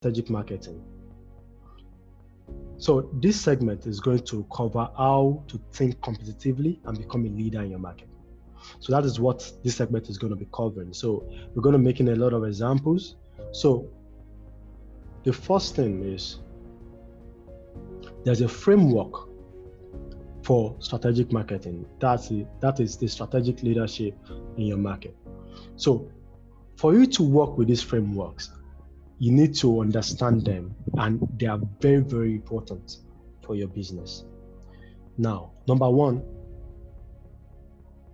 strategic marketing. So this segment is going to cover how to think competitively and become a leader in your market. So that is what this segment is going to be covering. So we're going to make in a lot of examples. So the first thing is there's a framework for strategic marketing. That is the strategic leadership in your market. So for you to work with these frameworks, you need to understand them, and they are very, very important for your business. Now, number one,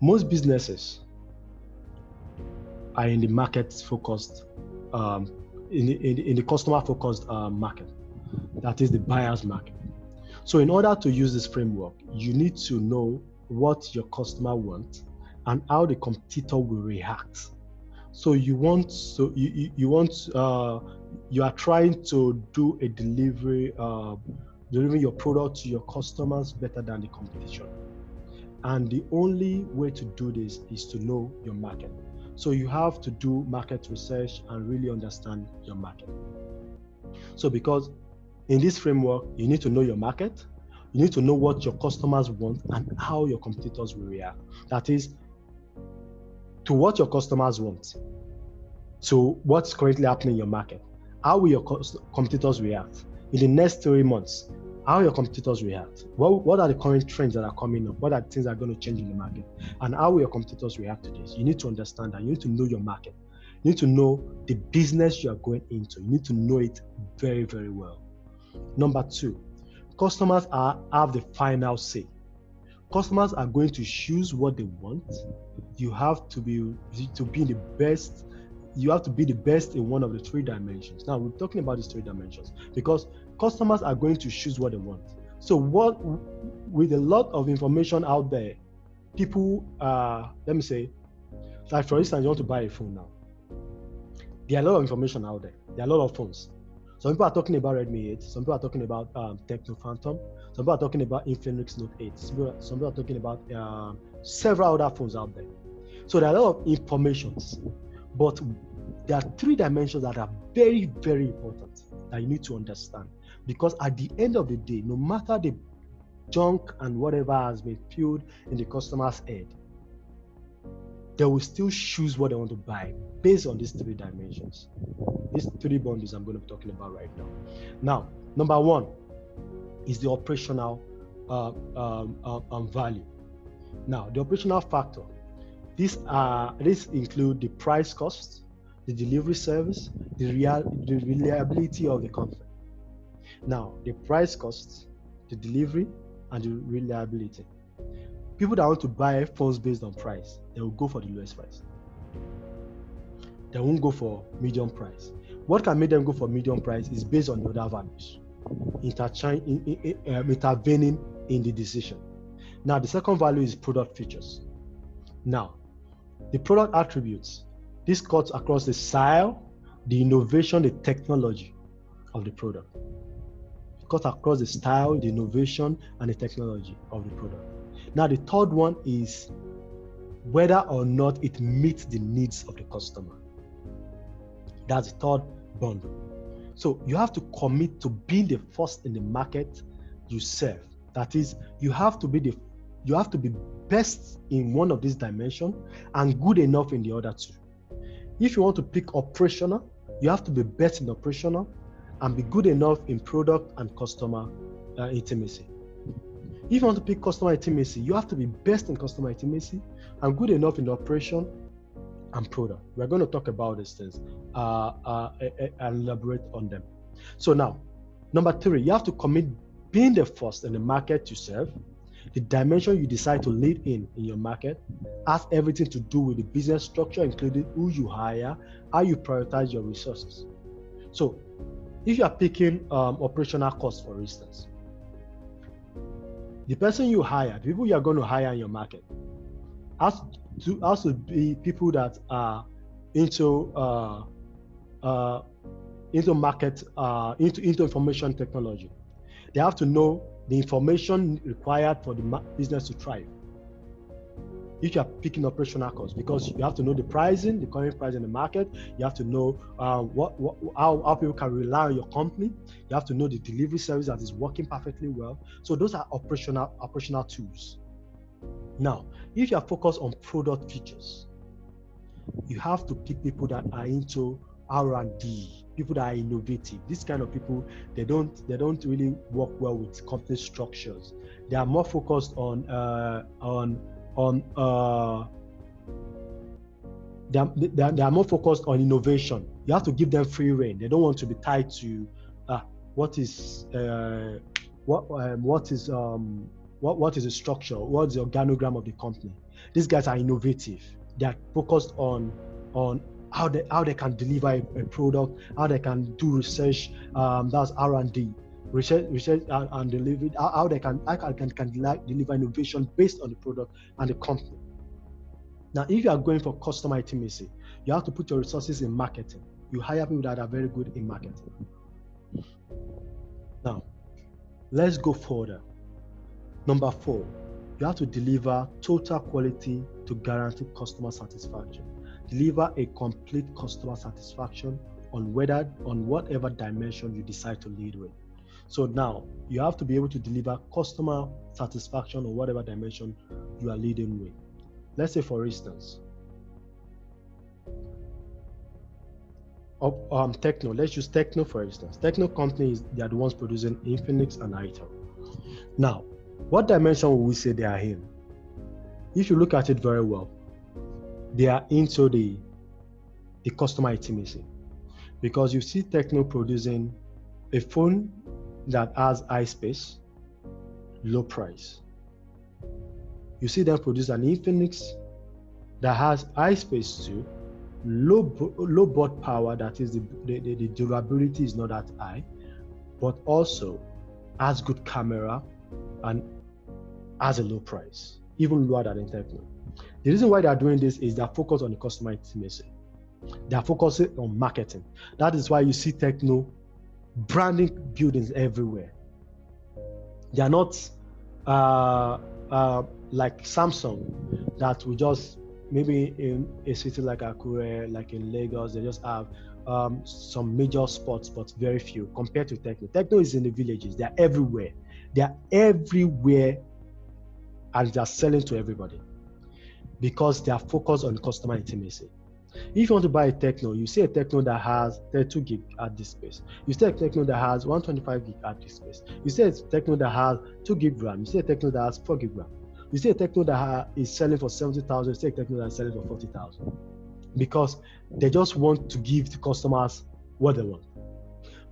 most businesses are in the market-focused, in the customer-focused market. That is the buyer's market. So in order to use this framework, you need to know what your customer wants and how the competitor will react. So you are trying to do a delivering your product to your customers better than the competition. And the only way to do this is to know your market. So you have to do market research and really understand your market. So because in this framework, you need to know your market, you need to know what your customers want and how your competitors will react. That is, to what your customers want, to what's currently happening in your market. How will your competitors react? In the next 3 months, how your competitors react? What are the current trends that are coming up? What are the things that are going to change in the market? And how will your competitors react to this? You need to understand that. You need to know your market. You need to know the business you are going into. You need to know it very, very well. Number two, customers have the final say. Customers are going to choose what they want. You have to be the best. You have to be the best in one of the 3 dimensions. Now, we're talking about these 3 dimensions because customers are going to choose what they want. So with a lot of information out there, people, let me say, like for instance, you want to buy a phone now. There are a lot of information out there. There are a lot of phones. Some people are talking about Redmi 8. Some people are talking about Tecno Phantom. Some people are talking about Infinix Note 8. Some people are talking about several other phones out there. So there are a lot of informations, but there are 3 dimensions that are very, very important that you need to understand. Because at the end of the day, no matter the junk and whatever has been filled in the customer's head, they will still choose what they want to buy based on these 3 dimensions. These 3 bundles I'm going to be talking about right now. Now, number 1 is the operational value. Now, the operational factor. This include the price cost, the delivery service, the reliability of the content. Now, the price cost, the delivery, and the reliability. People that want to buy phones based on price, they will go for the lowest price. They won't go for medium price. What can make them go for medium price is based on the other values, intervening in the decision. Now, the second value is product features. Now, the product attributes. This cuts across the style, the innovation, the technology of the product. It cuts across the style, the innovation, and the technology of the product. Now, the third one is whether or not it meets the needs of the customer. That's the third bundle. So you have to commit to being the first in the market you serve. That is, you have to be best in one of these dimensions and good enough in the other 2. If you want to pick operational, you have to be best in operational and be good enough in product and customer intimacy. If you want to pick customer intimacy, you have to be best in customer intimacy and good enough in operation and product. We're going to talk about these things and elaborate on them. So now, number 3, you have to commit being the first in the market you serve. The dimension you decide to lead in your market has everything to do with the business structure, including who you hire, how you prioritize your resources. So if you are picking operational costs, for instance, the person you hire, the people you are going to hire in your market, has to be people that are into market, into information technology. They have to know the information required for the business to thrive. if you are picking operational costs, because you have to know the pricing, the current price in the market. You have to know how people can rely on your company. You have to know the delivery service that is working perfectly well. So those are operational tools. Now, if you are focused on product features, you have to pick people that are into R&D, people that are innovative. These kind of people, they don't really work well with company structures. They are more focused on they are more focused on innovation. You have to give them free rein. They don't want to be tied to what is the structure, what's the organogram of the company. These guys are innovative. They are focused on how they can deliver a product, how they can do research. That's R&D, research and delivery. How they can deliver innovation based on the product and the company. Now, if you are going for customer intimacy, you have to put your resources in marketing. You hire people that are very good in marketing. Now, let's go further. Number 4, you have to deliver total quality to guarantee customer satisfaction. Deliver a complete customer satisfaction on whatever dimension you decide to lead with. So now you have to be able to deliver customer satisfaction on whatever dimension you are leading with. Let's say, for instance, Tecno. Let's use Tecno for instance. Tecno companies, they are the ones producing Infinix and itel. Now, what dimension will we say they are in? If you look at it very well, they are into the customer intimacy, because you see Tecno producing a phone that has high space, low price. You see them produce an Infinix that has high space too, low baud power, that is the durability is not that high, but also has good camera and has a low price, even lower than Tecno. The reason why they are doing this is they are focused on the customer intimacy. They are focusing on marketing. That is why you see Tecno branding buildings everywhere. They are not like Samsung, that we just, maybe in a city like Akure, like in Lagos, they just have some major spots, but very few compared to Tecno. Tecno is in the villages. They are everywhere. They are everywhere, and they are selling to everybody because they are focused on customer intimacy. If you want to buy a Tecno, you see a Tecno that has 32 gig hard disk space. You see a Tecno that has 125 gig hard disk space. You see a Tecno that has 2 gig RAM. You see a Tecno that has 4 gig RAM. You see a Tecno that is selling for 70,000. You see a Tecno that is selling for 40,000, because they just want to give the customers what they want.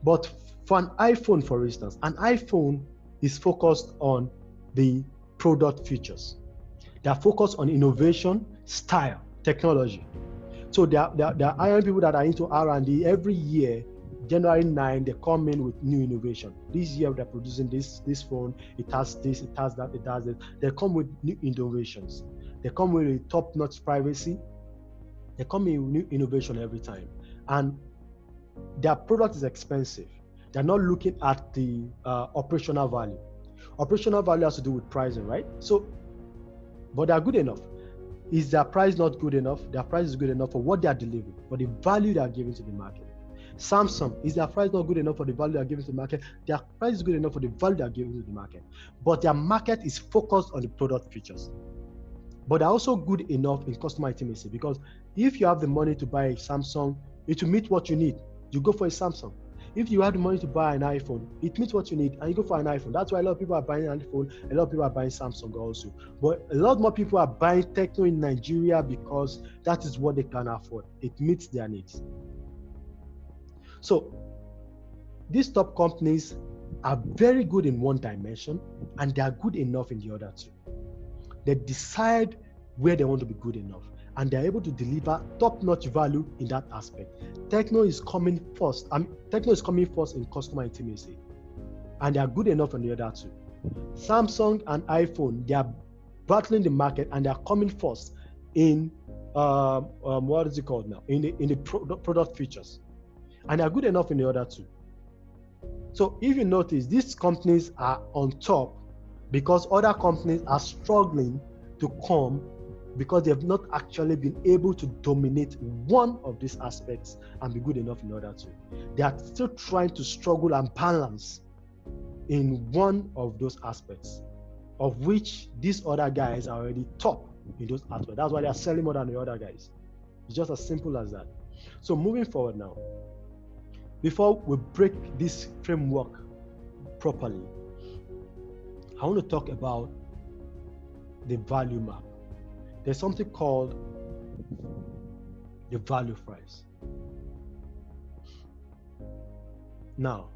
But for an iPhone, for instance, an iPhone is focused on the product features. They are focused on innovation, style, technology. So they are hiring people that are into R&D. Every year, January 9, they come in with new innovation. This year, they're producing this phone. It has this, it has that, it has it. They come with new innovations. They come with a top-notch privacy. They come in with new innovation every time. And their product is expensive. They're not looking at the operational value. Operational value has to do with pricing, right? So, but they are good enough. Is their price not good enough? Their price is good enough for what they are delivering, for the value they are giving to the market. Samsung, is their price not good enough for the value they are giving to the market? Their price is good enough for the value they are giving to the market. But their market is focused on the product features. But they're also good enough in customer intimacy, because if you have the money to buy a Samsung, it will meet what you need. You go for a Samsung. If you have the money to buy an iPhone, it meets what you need, and you go for an iPhone. That's why a lot of people are buying an iPhone. A lot of people are buying Samsung also. But a lot more people are buying Tecno in Nigeria because that is what they can afford. It meets their needs. So these top companies are very good in one dimension, and they are good enough in the other two. They decide where they want to be good enough, and they're able to deliver top-notch value in that aspect. Tecno is coming first. Tecno is coming first in customer intimacy, and they are good enough on the other two. Samsung and iPhone, they are battling the market, and they are coming first in what is it called now? In the product features, and they are good enough in the other two. So if you notice, these companies are on top because other companies are struggling to come because they have not actually been able to dominate one of these aspects and be good enough in order to. They are still trying to struggle and balance in one of those aspects, of which these other guys are already top in those aspects. That's why they are selling more than the other guys. It's just as simple as that. So moving forward now, before we break this framework properly, I want to talk about the value map. There's something called the value price. Now,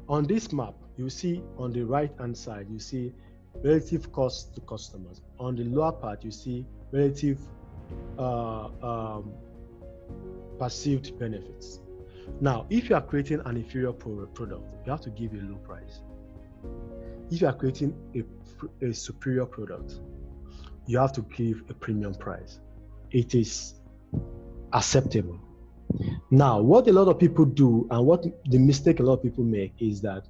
on this map, you see on the right hand side, you see relative cost to customers. On the lower part, you see relative perceived benefits. Now, if you are creating an inferior product, you have to give a low price. If you are creating a superior product, you have to give a premium price. It is acceptable. Now, what a lot of people do, and what the mistake a lot of people make, is that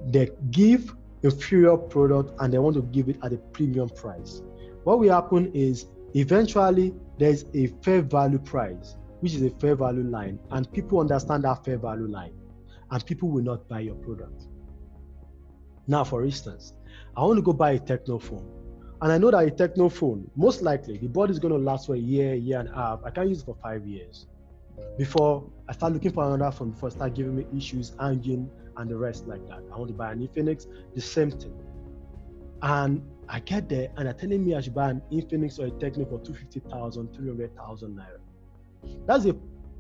they give inferior product and they want to give it at a premium price. What will happen is eventually there's a fair value price, which is a fair value line, and people understand that fair value line, and people will not buy your product. Now, for instance, I want to go buy a Tecno phone, and I know that a Tecno phone, most likely, the board is going to last for a year, year and a half. I can use it for 5 years before I start looking for another phone, before I start giving me issues, hanging, and the rest like that. I want to buy an Infinix, the same thing. And I get there, and they're telling me I should buy an Infinix or a Tecno for 250,000, 300,000 naira. That's a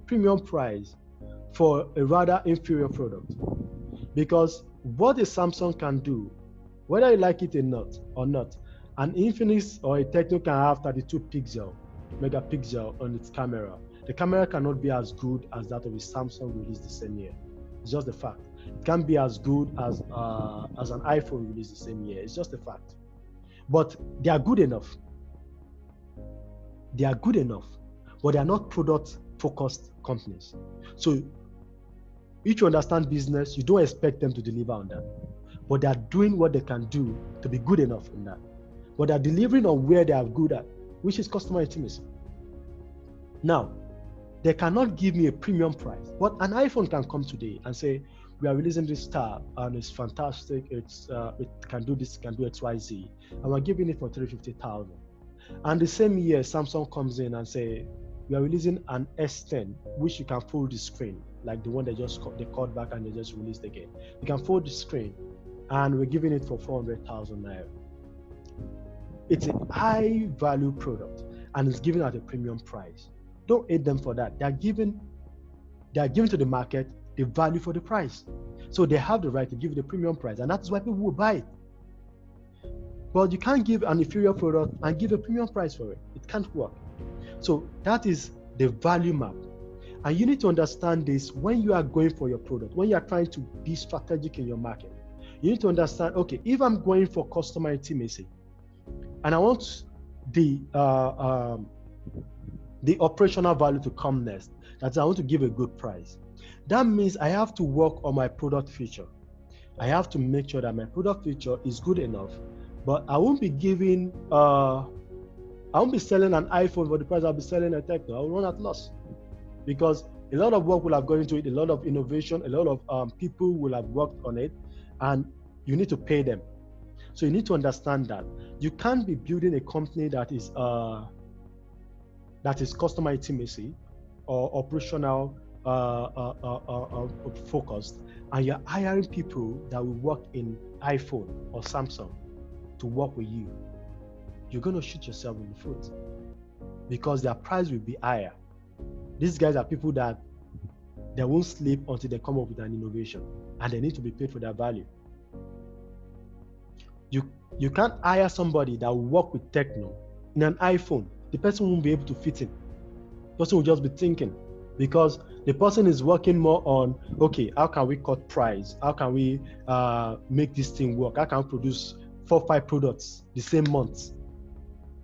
premium price for a rather inferior product. Because what a Samsung can do, whether you like it or not, an Infinix or a Tecno can have 32 megapixel on its camera. The camera cannot be as good as that of a Samsung released the same year. It's just a fact. It can't be as good as an iPhone released the same year. It's just a fact. But they are good enough. They are good enough, but they are not product-focused companies. So if you understand business, you don't expect them to deliver on that. But they are doing what they can do to be good enough in that. But they're delivering on where they are good at, which is customer intimacy. Now, they cannot give me a premium price, but an iPhone can come today and say, we are releasing this tab and it's fantastic. It can do this, can do XYZ, and we're giving it for 350,000. And the same year, Samsung comes in and say, we are releasing an S10, which you can fold the screen, like the one they called back and they just released again. You can fold the screen, and we're giving it for 400,000 naira. It's a high value product and it's given at a premium price. Don't hate them for that. They are giving to the market the value for the price. So they have the right to give it a premium price, and that's why people will buy it. But you can't give an inferior product and give a premium price for it. It can't work. So that is the value map. And you need to understand this when you are going for your product, when you are trying to be strategic in your market. You need to understand, okay, if I'm going for customer intimacy and I want the operational value to come next, that I want to give a good price. That means I have to work on my product feature. I have to make sure that my product feature is good enough, but I won't be giving, I won't be selling an iPhone for the price I'll be selling a Tecno. I will run at loss, because a lot of work will have gone into it, a lot of innovation, a lot of people will have worked on it, and you need to pay them. So you need to understand that you can't be building a company that is customer intimacy or operational focused, and you're hiring people that will work in iPhone or Samsung to work with you. You're going to shoot yourself in the foot, because their price will be higher. These guys are people that they won't sleep until they come up with an innovation, and they need to be paid for their value. You can't hire somebody that will work with Tecno in an iPhone. The person won't be able to fit in. The person will just be thinking, because the person is working more on, okay, how can we cut price? How can we make this thing work? How can we produce 4 or 5 products the same month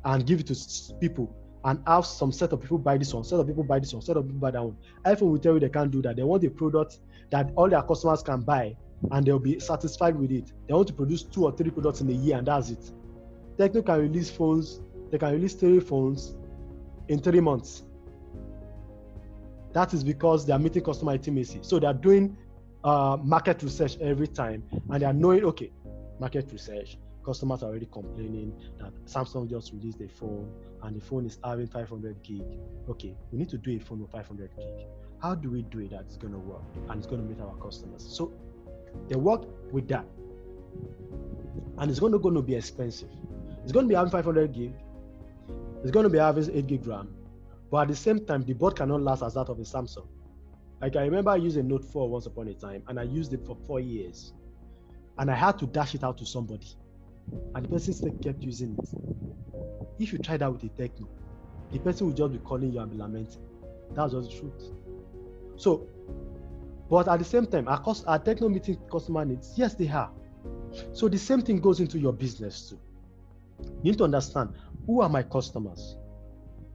and give it to people, and have some set of people buy this one, set of people buy this one, set of people buy that one? iPhone will tell you they can't do that. They want a product that all their customers can buy and they'll be satisfied with it. They want to produce 2 or 3 products in a year, and that's it. Tecno can release phones they can release 3 phones in 3 months. That is because they are meeting customer intimacy. So they are doing market research every time, and they are knowing, okay, market research, customers are already complaining that Samsung just released a phone and the phone is having 500 gig. Okay, we need to do a phone with 500 gig. How do we do it that it's going to work and it's going to meet our customers? So they work with that, and it's going to be expensive. It's going to be having 500 gig. It's going to be having 8 gig RAM, but at the same time, the board cannot last as that of a Samsung. Like, I remember I used a Note 4 once upon a time, and I used it for 4 years, and I had to dash it out to somebody, and the person still kept using it. If you try that with a Techno, the person will just be calling you and be lamenting. That's just the truth. So, but at the same time, are Techno meeting customer needs? Yes, they are. So the same thing goes into your business too. You need to understand, who are my customers?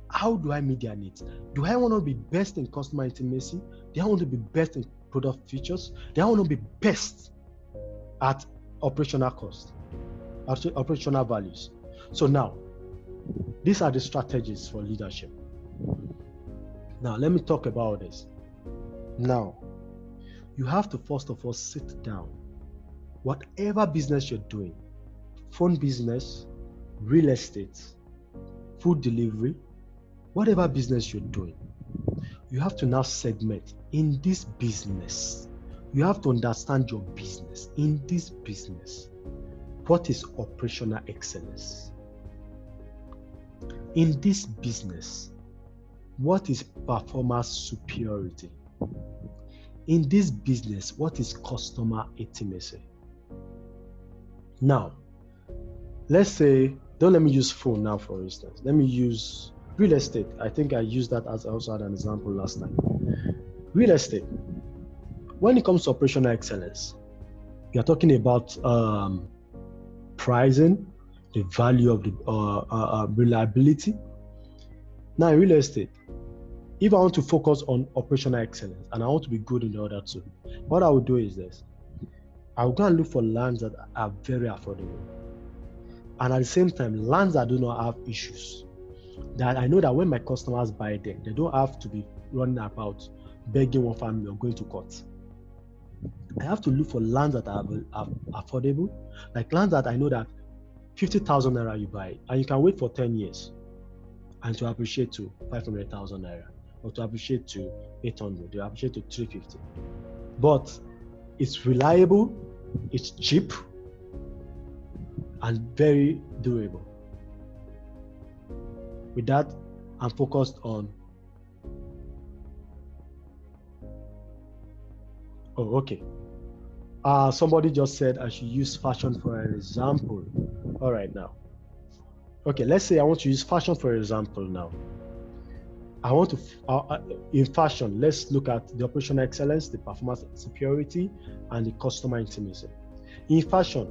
How do I meet their needs? Do I want to be best in customer intimacy? Do I want to be best in product features? Do I want to be best at operational cost, operational values? So now, these are the strategies for leadership. Now, let me talk about this. Now, you have to first of all sit down. Whatever business you're doing, phone business, real estate, food delivery, whatever business you're doing, you have to now segment in this business. You have to understand your business. In this business, what is operational excellence? In this business, what is performance superiority? In this business, what is customer intimacy? Now, let's say, don't let me use phone now, for instance. Let me use real estate. I think I used that as also an example last time. Real estate. When it comes to operational excellence, we are talking about pricing, the value of the reliability. Now, in real estate, if I want to focus on operational excellence and I want to be good in the other two, what I will do is this. I will go and look for lands that are very affordable. And at the same time, lands that do not have issues. That I know that when my customers buy them, they don't have to be running about begging one family or going to court. I have to look for lands that are affordable, like lands that I know that 50,000 naira you buy, and you can wait for 10 years and to appreciate to 500,000 naira, or to appreciate to 800, to appreciate to 350. But it's reliable, it's cheap, and very durable. With that, I'm focused on. Oh, okay. Somebody just said I should use fashion for an example. All right, now. Okay, let's say I want to use fashion for example now. I want to, in fashion, let's look at the operational excellence, the performance superiority, and the customer intimacy. In fashion,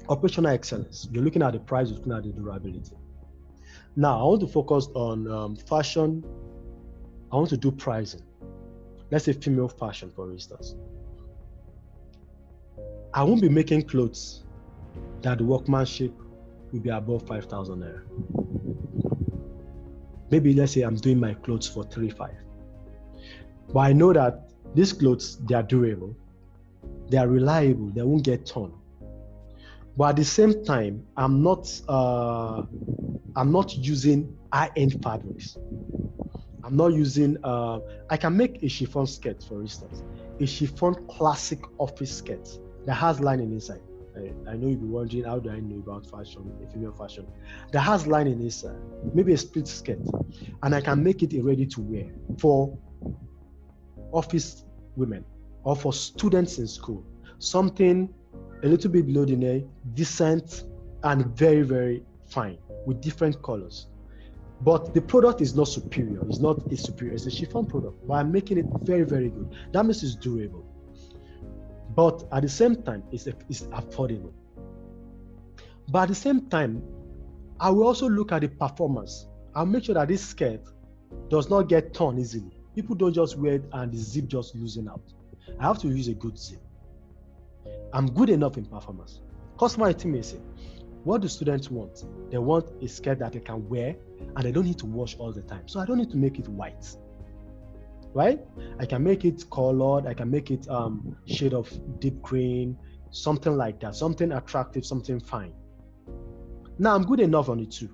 operational excellence, you're looking at the price, you're looking at the durability. Now, I want to focus on fashion. I want to do pricing. Let's say female fashion, for instance. I won't be making clothes that the workmanship will be above 5,000 naira. Maybe let's say I'm doing my clothes for 3,500. But I know that these clothes, they are durable, they are reliable, they won't get torn. But at the same time, I'm not using high-end fabrics. I'm not using, I can make a chiffon skirt, for instance, a chiffon classic office skirt that has lining inside. I know you'll be wondering, how do I know about fashion, female fashion? That has lining inside, maybe a split skirt, and I can make it a ready to wear for office women or for students in school. Something a little bit below the neck, decent, and very, very fine with different colors. But the product is not superior. It's not a superior. It's a chiffon product, but I'm making it very, very good. That means it's durable. But at the same time, it's affordable. But at the same time, I will also look at the performance. I'll make sure that this skirt does not get torn easily. People don't just wear it and the zip just losing out. I have to use a good zip. I'm good enough in performance. Customer intimacy. What do students want? They want a skirt that they can wear and they don't need to wash all the time. So I don't need to make it white, right? I can make it colored. I can make it shade of deep green, something like that, something attractive, something fine. Now I'm good enough on it too,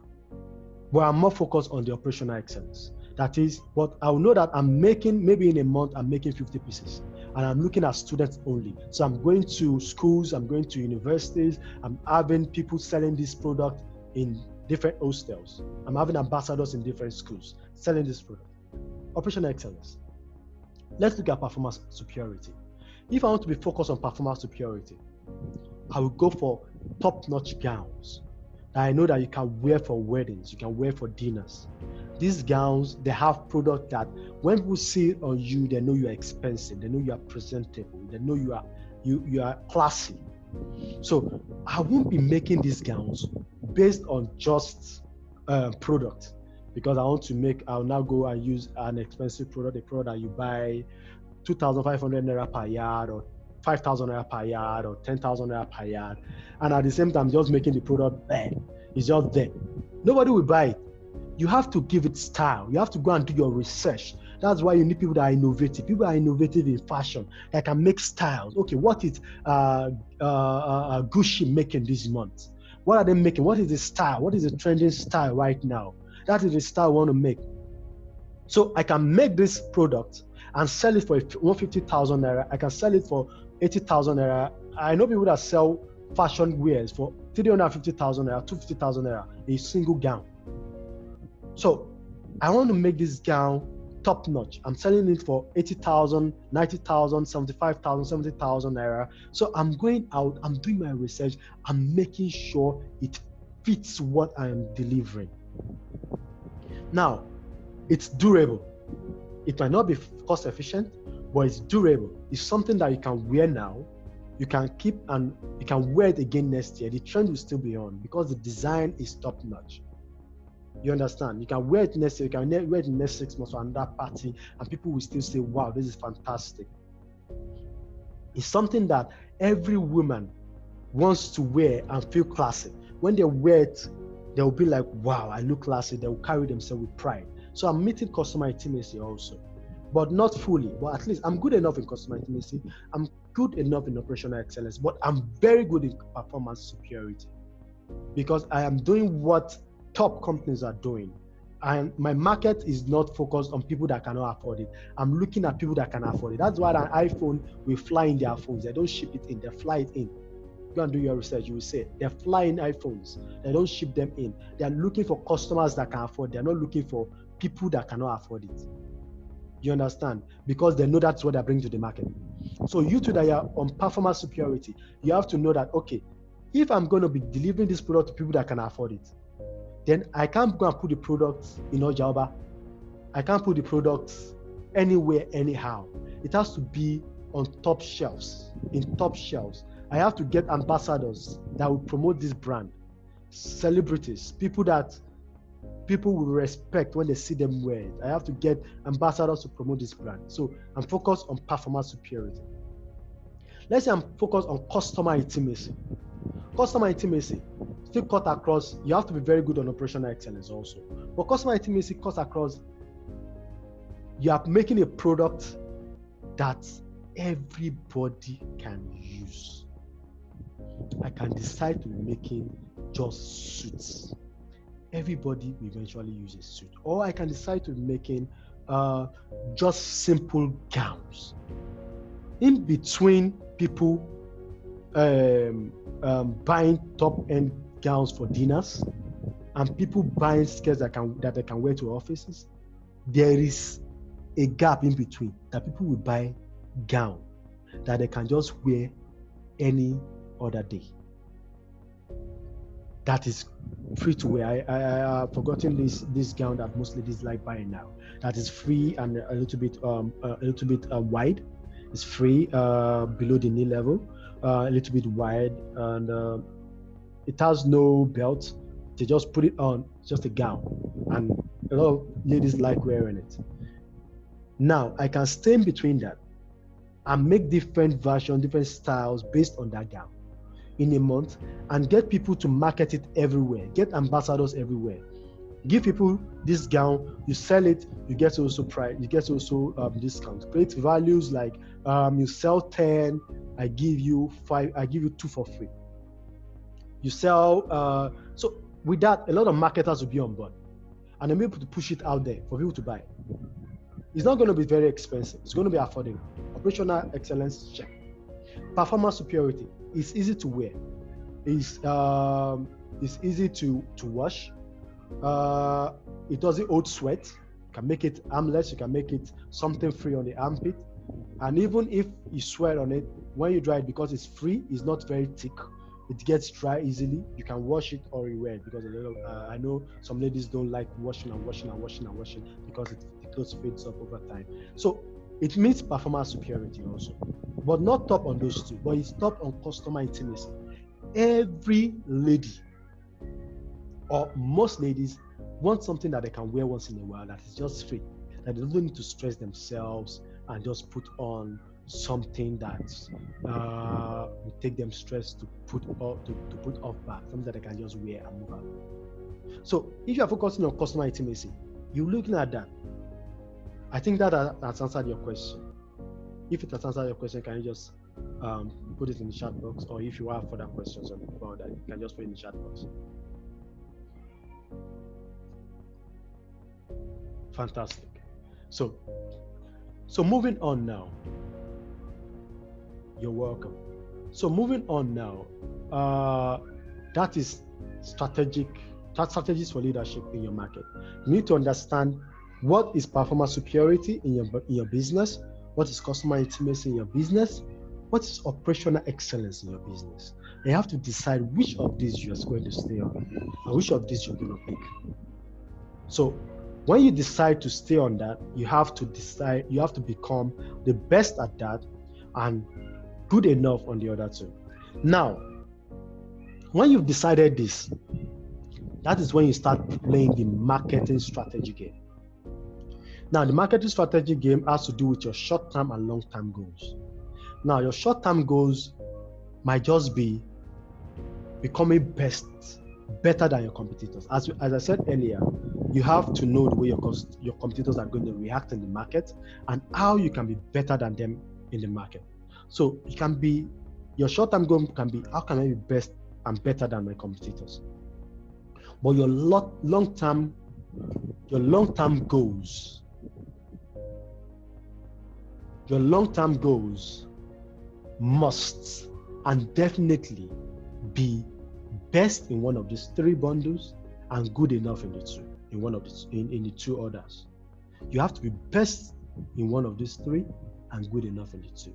but I'm more focused on the operational excellence. That is what I'll know that I'm making, maybe in a month, I'm making 50 pieces and I'm looking at students only. So I'm going to schools, I'm going to universities, I'm having people selling this product in different hostels. I'm having ambassadors in different schools selling this product. Operational excellence. Let's look at performance superiority. If I want to be focused on performance superiority, I will go for top-notch gowns that I know that you can wear for weddings, you can wear for dinners. These gowns, they have product that when people see it on you, they know you are expensive, they know you are presentable, they know you are classy. So I won't be making these gowns based on just product, because I want to make, I'll now go and use an expensive product, a product that you buy 2,500 naira per yard or 5,000 naira per yard or 10,000 naira per yard, and at the same time just making the product there. It's just there. Nobody will buy it. You have to give it style. You have to go and do your research. That's why you need people that are innovative. People are innovative in fashion that can make styles. Okay, what is Gucci making this month? What are they making? What is the style? What is the trending style right now? That is the style I want to make. So I can make this product and sell it for 150,000 naira. I can sell it for 80,000 naira. I know people that sell fashion wears for 350,000 naira, 250,000 naira, a single gown. So I want to make this gown top notch. I'm selling it for 80,000, 90,000, 75,000, 70,000 naira. So I'm going out, I'm doing my research, I'm making sure it fits what I am delivering. Now, it's durable. It might not be cost efficient, but it's durable. It's something that you can wear now, you can keep, and you can wear it again next year. The trend will still be on because the design is top notch. You understand? You can wear it next year, you can wear it in the next 6 months for another party, and people will still say, wow, this is fantastic. It's something that every woman wants to wear and feel classy. When they wear it, they'll be like, wow, I look classy. They'll carry themselves with pride. So I'm meeting customer intimacy also, but not fully. But at least I'm good enough in customer intimacy. I'm good enough in operational excellence, but I'm very good in performance superiority because I am doing what top companies are doing. And my market is not focused on people that cannot afford it. I'm looking at people that can afford it. That's why an iPhone will fly in their phones. They don't ship it in, they fly it in. Go and do your research, you will say they're flying iPhones. They don't ship them in. They're looking for customers that can afford. They're not looking for people that cannot afford it. You understand? Because they know that's what they're bringing to the market. So you two that are on performance superiority, you have to know that, okay, if I'm going to be delivering this product to people that can afford it, then I can't go and put the product in Ojaba. I can't put the product anywhere, anyhow. It has to be on top shelves, in top shelves. I have to get ambassadors that will promote this brand, celebrities, people that people will respect when they see them wear it. I have to get ambassadors to promote this brand. So I'm focused on performance superiority. Let's say I'm focused on customer intimacy. Customer intimacy still cut across, you have to be very good on operational excellence also. But customer intimacy cuts across, you are making a product that everybody can use. I can decide to be making just suits. Everybody will eventually use a suit. Or I can decide to be making just simple gowns. In between people buying top-end gowns for dinners and people buying skirts that they can wear to offices, there is a gap in between that people will buy gown that they can just wear any other day. That is free to wear. I have forgotten this gown that most ladies like buying now. That is free and a little bit wide. It's free below the knee level, a little bit wide, and it has no belt. They just put it on. It's just a gown, and a lot of ladies like wearing it. Now I can stay in between that and make different versions, different styles based on that gown. in a month and get people to market it everywhere, get ambassadors everywhere. Give people this gown, you sell it, you get also price, you get also discount. Create values like you sell 10, I give you 5, I give you 2 for free. You sell, so with that, a lot of marketers will be on board and they'll be able to push it out there for people to buy. It's not going to be very expensive. It's going to be affordable. Operational excellence, check. Performance superiority. It's easy to wear. It's easy to wash. It doesn't hold sweat. You can make it armless. You can make it something free on the armpit. And even if you sweat on it, when you dry it, because it's free, it's not very thick. It gets dry easily. You can wash it or rewear it, because I know some ladies don't like washing because the clothes fades up over time. So it means performance superiority also, but not top on those two, but it's top on customer intimacy. Every lady, or most ladies, want something that they can wear once in a while that is just free, that they don't need to stress themselves and just put on something that will take them stress to put off back, something that they can just wear and move out. So if you are focusing on customer intimacy, you're looking at that. I think that has answered your question. If it has answered your question, can you just put it in the chat box, or if you have further questions about that, you can just put it in the chat box. Fantastic. So moving on now. You're welcome. So moving on now, that is strategies for leadership in your market. You need to understand what is performance superiority in your business, what is customer intimacy in your business, what is operational excellence in your business. You have to decide which of these you're going to stay on and which of these you're going to pick. So when you decide to stay on that, you have to become the best at that and good enough on the other two. Now, when you've decided this, that is when you start playing the marketing strategy game. Now, the marketing strategy game has to do with your short-term and long-term goals. Now, your short-term goals might just be becoming better than your competitors. As I said earlier, you have to know the way your competitors are going to react in the market and how you can be better than them in the market. So it can be, your short-term goal can be, how can I be best and better than my competitors? But your long-term goals must and definitely be best in one of these 3 bundles and good enough in the 2 others. You have to be best in one of these 3 and good enough in the 2.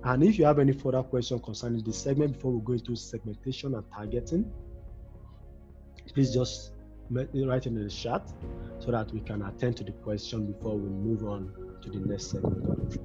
And if you have any further questions concerning this segment before we go into segmentation and targeting, please just write in the chat so that we can attend to the question before we move on to the next segment.